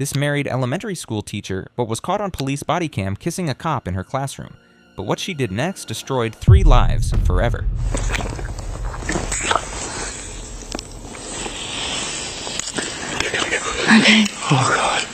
This married elementary school teacher but was caught on police body cam kissing a cop in her classroom. But what she did next destroyed 3 lives forever. Okay. Oh, God.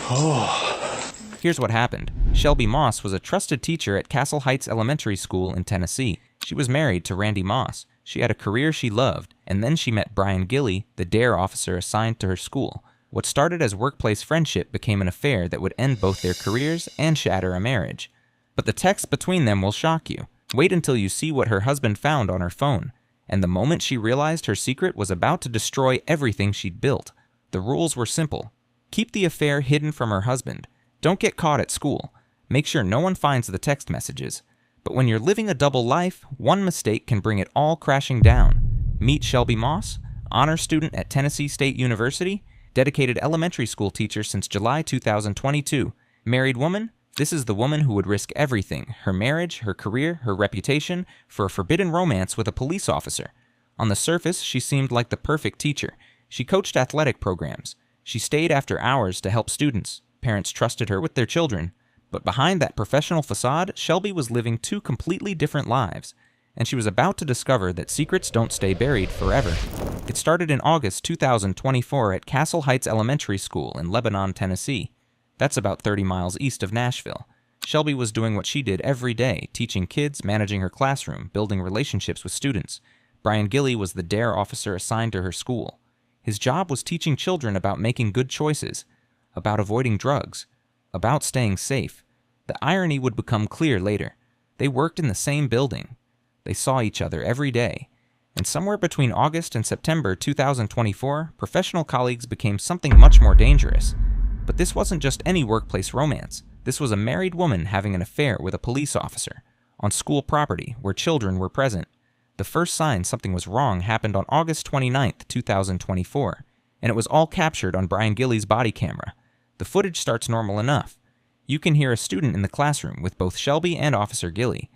Oh. Here's what happened. Shelby Moss was a trusted teacher at Castle Heights Elementary School in Tennessee. She was married to Randy Moss. She had a career she loved, and then she met Brian Gilley, the DARE officer assigned to her school. What started as workplace friendship became an affair that would end both their careers and shatter a marriage. But the text between them will shock you. Wait until you see what her husband found on her phone. And the moment she realized her secret was about to destroy everything she'd built. The rules were simple. Keep the affair hidden from her husband. Don't get caught at school. Make sure no one finds the text messages. But when you're living a double life, one mistake can bring it all crashing down. Meet Shelby Moss, honor student at Tennessee State University, dedicated elementary school teacher since July 2022. Married woman, this is the woman who would risk everything, her marriage, her career, her reputation, for a forbidden romance with a police officer. On the surface, she seemed like the perfect teacher. She coached athletic programs. She stayed after hours to help students. Parents trusted her with their children. But behind that professional facade, Shelby was living 2 completely different lives. And she was about to discover that secrets don't stay buried forever. It started in August 2024 at Castle Heights Elementary School in Lebanon, Tennessee. That's about 30 miles east of Nashville. Shelby was doing what she did every day, teaching kids, managing her classroom, building relationships with students. Brian Gilley was the DARE officer assigned to her school. His job was teaching children about making good choices, about avoiding drugs, about staying safe. The irony would become clear later. They worked in the same building. They saw each other every day. And somewhere between August and September 2024, professional colleagues became something much more dangerous. But this wasn't just any workplace romance. This was a married woman having an affair with a police officer on school property where children were present. The first sign something was wrong happened on August 29, 2024, and it was all captured on Brian Gilley's body camera. The footage starts normal enough. You can hear a student in the classroom with both Shelby and Officer Gilley.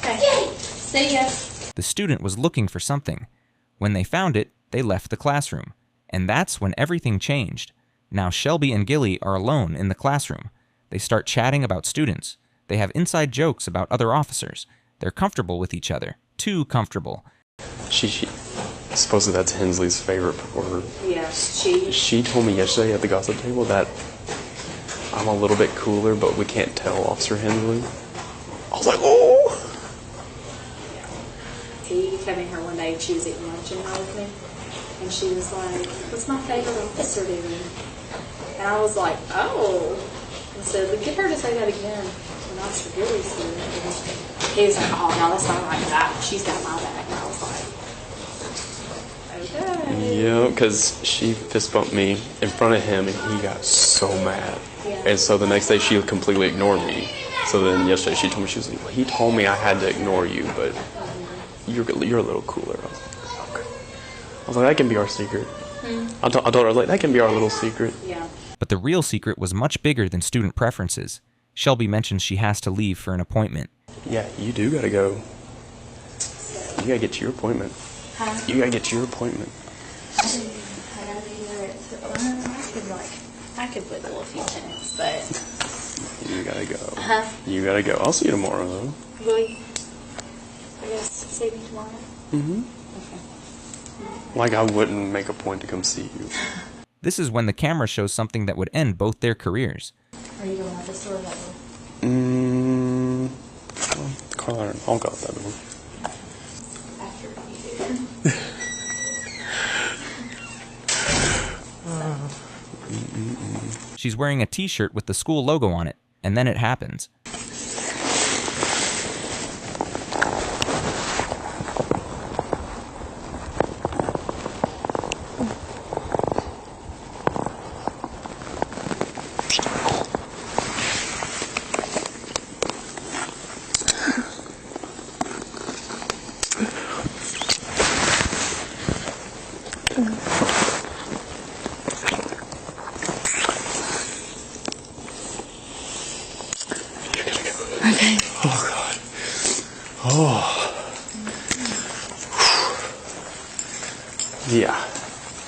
Okay. See ya. The student was looking for something. When they found it, they left the classroom. And that's when everything changed. Now Shelby and Gilley are alone in the classroom. They start chatting about students. They have inside jokes about other officers. They're comfortable with each other. Too comfortable. She supposedly that's Hensley's favorite word. Yeah, She told me yesterday at the gossip table that I'm a little bit cooler, but we can't tell Officer Hensley. I was like, oh! He came in here one day and she was eating lunch in there with me. And she was like, what's my favorite officer doing? And I was like, oh. And so get her to say that again. And Officer Gilley's doing it. And he was like, oh, no, that's not like that. She's got my back. And I was like, okay. Yeah, because she fist bumped me in front of him and he got so mad. Yeah. And so the next day she completely ignored me. So then yesterday she told me, she was like, well, he told me I had to ignore you, but you're a little cooler. I was like, okay. I was like, that can be our secret. I told her, like, that can be our little secret. Yeah. But the real secret was much bigger than student preferences. Shelby mentions she has to leave for an appointment. Yeah, you do gotta go. You gotta get to your appointment. Huh? You gotta get to your appointment. I gotta be there at, I could wiggle a few minutes, but. You gotta go. Huh? You gotta go. I'll see you tomorrow, though. Really? I guess see me tomorrow. Mm-hmm. Okay. Like, I wouldn't make a point to come see you. This is when the camera shows something that would end both their careers. Are you going out this door or that door? Well, Carl, I'll go with that one. After you do. She's wearing a t-shirt with the school logo on it, and then it happens.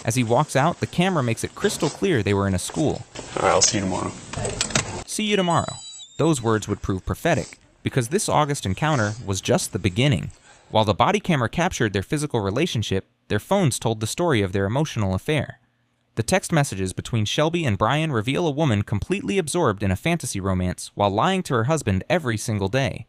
As he walks out, the camera makes it crystal clear they were in a school. All right, I'll see you tomorrow. See you tomorrow. Those words would prove prophetic, because this August encounter was just the beginning. While the body camera captured their physical relationship, their phones told the story of their emotional affair. The text messages between Shelby and Brian reveal a woman completely absorbed in a fantasy romance while lying to her husband every single day.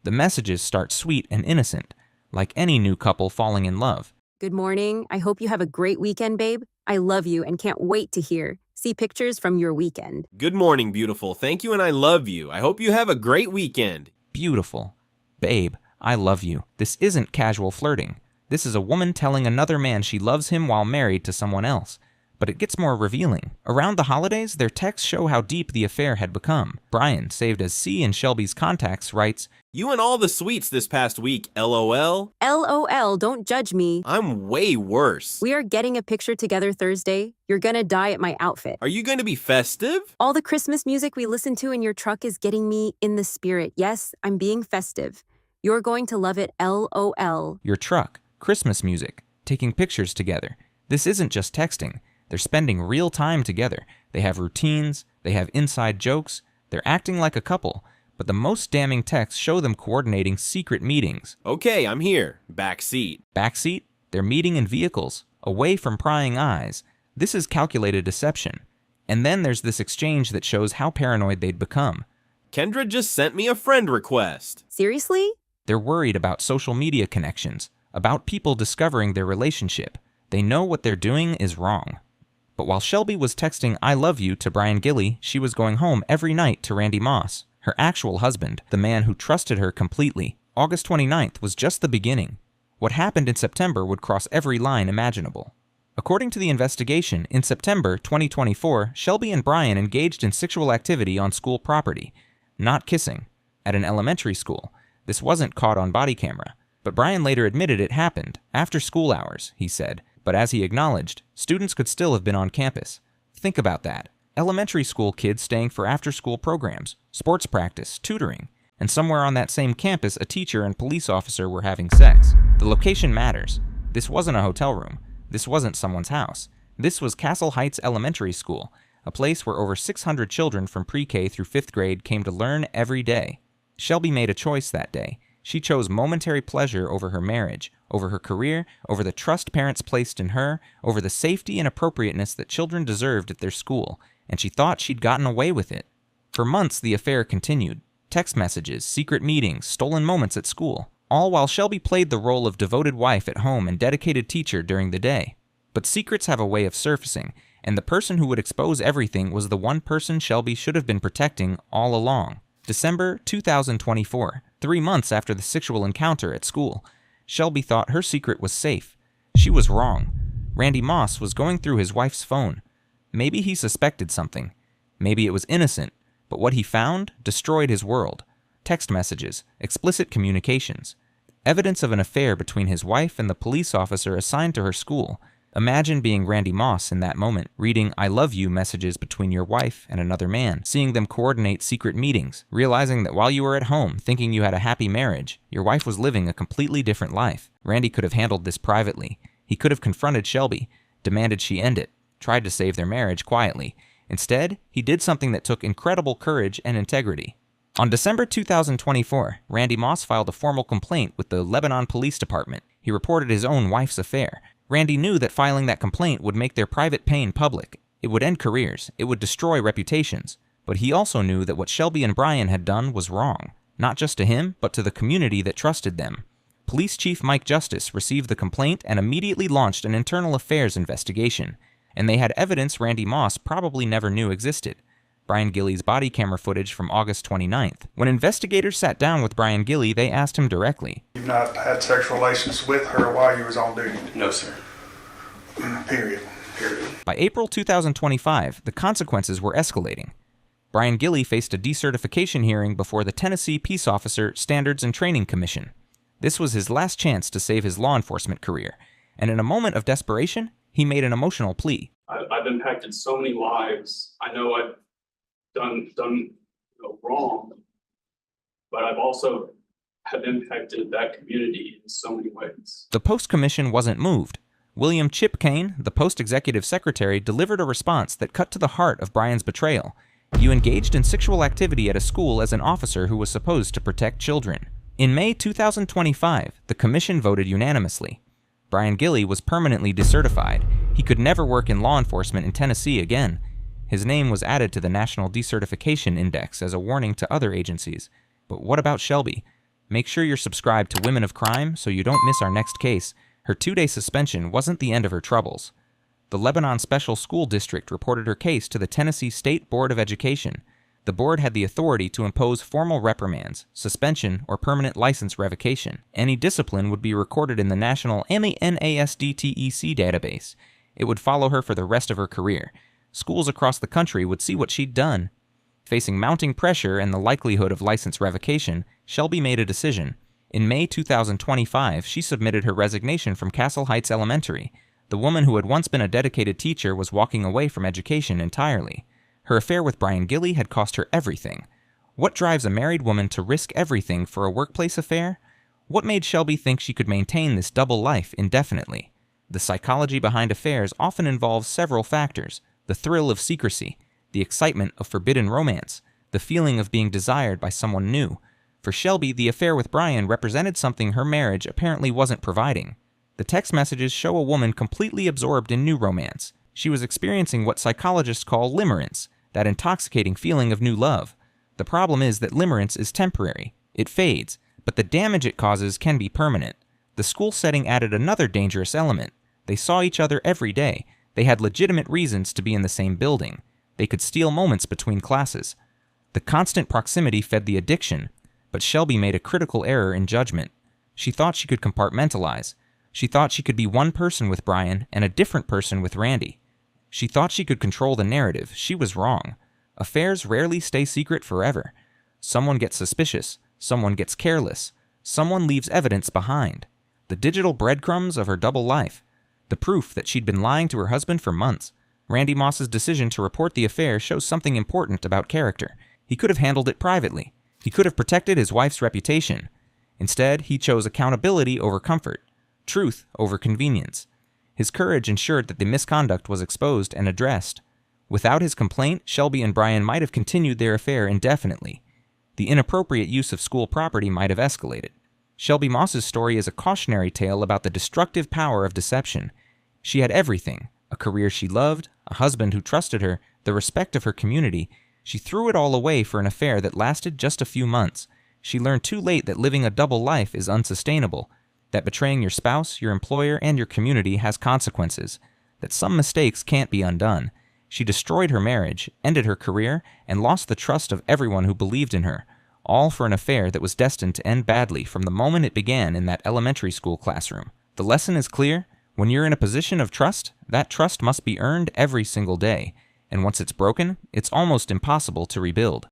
The messages start sweet and innocent, like any new couple falling in love. Good morning. I hope you have a great weekend, babe. I love you and can't wait to hear. See pictures from your weekend. Good morning, beautiful. Thank you and I love you. I hope you have a great weekend. Beautiful. Babe, I love you. This isn't casual flirting. This is a woman telling another man she loves him while married to someone else. But it gets more revealing. Around the holidays, their texts show how deep the affair had become. Brian, saved as C in Shelby's contacts, writes, You and all the sweets this past week, LOL. LOL, don't judge me. I'm way worse. We are getting a picture together Thursday. You're gonna die at my outfit. Are you going to be festive? All the Christmas music we listen to in your truck is getting me in the spirit. Yes, I'm being festive. You're going to love it, LOL. Your truck, Christmas music, taking pictures together. This isn't just texting. They're spending real time together. They have routines, they have inside jokes, they're acting like a couple, but the most damning texts show them coordinating secret meetings. Okay, I'm here. Back seat. Backseat? They're meeting in vehicles, away from prying eyes. This is calculated deception. And then there's this exchange that shows how paranoid they'd become. Kendra just sent me a friend request. Seriously? They're worried about social media connections, about people discovering their relationship. They know what they're doing is wrong. But while Shelby was texting I love you to Brian Gilly, she was going home every night to Randy Moss, her actual husband, the man who trusted her completely. August 29th was just the beginning. What happened in September would cross every line imaginable. According to the investigation, in September 2024, Shelby and Brian engaged in sexual activity on school property, not kissing, at an elementary school. This wasn't caught on body camera, but Brian later admitted it happened, after school hours, he said. But as he acknowledged, students could still have been on campus. Think about that. Elementary school kids staying for after-school programs, sports practice, tutoring, and somewhere on that same campus a teacher and police officer were having sex. The location matters. This wasn't a hotel room. This wasn't someone's house. This was Castle Heights Elementary School, a place where over 600 children from pre-K through 5th grade came to learn every day. Shelby made a choice that day. She chose momentary pleasure over her marriage, over her career, over the trust parents placed in her, over the safety and appropriateness that children deserved at their school, and she thought she'd gotten away with it. For months, the affair continued. Text messages, secret meetings, stolen moments at school, all while Shelby played the role of devoted wife at home and dedicated teacher during the day. But secrets have a way of surfacing, and the person who would expose everything was the one person Shelby should have been protecting all along. December 2024, 3 months after the sexual encounter at school, Shelby thought her secret was safe. She was wrong. Randy Moss was going through his wife's phone. Maybe he suspected something. Maybe it was innocent, but what he found destroyed his world. Text messages, explicit communications, evidence of an affair between his wife and the police officer assigned to her school. Imagine being Randy Moss in that moment, reading I love you messages between your wife and another man, seeing them coordinate secret meetings, realizing that while you were at home thinking you had a happy marriage, your wife was living a completely different life. Randy could have handled this privately. He could have confronted Shelby, demanded she end it, tried to save their marriage quietly. Instead, he did something that took incredible courage and integrity. On December 2024, Randy Moss filed a formal complaint with the Lebanon Police Department. He reported his own wife's affair. Randy knew that filing that complaint would make their private pain public. It would end careers. It would destroy reputations. But he also knew that what Shelby and Brian had done was wrong, not just to him, but to the community that trusted them. Police Chief Mike Justice received the complaint and immediately launched an internal affairs investigation. And they had evidence Randy Moss probably never knew existed. Brian Gilly's body camera footage from August 29th. When investigators sat down with Brian Gilly, they asked him directly. You've not had sexual relations with her while you was on duty? No, sir. Period. By April 2025, the consequences were escalating. Brian Gilly faced a decertification hearing before the Tennessee Peace Officer Standards and Training Commission. This was his last chance to save his law enforcement career, and in a moment of desperation, he made an emotional plea. I've impacted so many lives. I know I've done wrong, but I've also have impacted that community in so many ways. The post-commission wasn't moved. William Chip Kane, the Post executive secretary, delivered a response that cut to the heart of Brian's betrayal. You engaged in sexual activity at a school as an officer who was supposed to protect children. In May 2025, the commission voted unanimously. Brian Gilley was permanently decertified. He could never work in law enforcement in Tennessee again. His name was added to the National Decertification Index as a warning to other agencies. But what about Shelby? Make sure you're subscribed to Women of Crime so you don't miss our next case. Her 2-day suspension wasn't the end of her troubles. The Lebanon Special School District reported her case to the Tennessee State Board of Education. The board had the authority to impose formal reprimands, suspension, or permanent license revocation. Any discipline would be recorded in the National NASDTEC database. It would follow her for the rest of her career. Schools across the country would see what she'd done. Facing mounting pressure and the likelihood of license revocation, Shelby made a decision. In May 2025, she submitted her resignation from Castle Heights Elementary. The woman who had once been a dedicated teacher was walking away from education entirely. Her affair with Brian Gilley had cost her everything. What drives a married woman to risk everything for a workplace affair? What made Shelby think she could maintain this double life indefinitely? The psychology behind affairs often involves several factors: the thrill of secrecy, the excitement of forbidden romance, the feeling of being desired by someone new. For Shelby, the affair with Brian represented something her marriage apparently wasn't providing. The text messages show a woman completely absorbed in new romance. She was experiencing what psychologists call limerence, that intoxicating feeling of new love. The problem is that limerence is temporary. It fades, but the damage it causes can be permanent. The school setting added another dangerous element. They saw each other every day. They had legitimate reasons to be in the same building. They could steal moments between classes. The constant proximity fed the addiction, but Shelby made a critical error in judgment. She thought she could compartmentalize. She thought she could be one person with Brian and a different person with Randy. She thought she could control the narrative. She was wrong. Affairs rarely stay secret forever. Someone gets suspicious. Someone gets careless. Someone leaves evidence behind. The digital breadcrumbs of her double life. The proof that she'd been lying to her husband for months. Randy Moss's decision to report the affair shows something important about character. He could have handled it privately. He could have protected his wife's reputation. Instead, he chose accountability over comfort, truth over convenience. His courage ensured that the misconduct was exposed and addressed. Without his complaint, Shelby and Brian might have continued their affair indefinitely. The inappropriate use of school property might have escalated. Shelby Moss's story is a cautionary tale about the destructive power of deception. She had everything: a career she loved, a husband who trusted her, the respect of her community. She threw it all away for an affair that lasted just a few months. She learned too late that living a double life is unsustainable, that betraying your spouse, your employer, and your community has consequences, that some mistakes can't be undone. She destroyed her marriage, ended her career, and lost the trust of everyone who believed in her, all for an affair that was destined to end badly from the moment it began in that elementary school classroom. The lesson is clear. When you're in a position of trust, that trust must be earned every single day, and once it's broken, it's almost impossible to rebuild.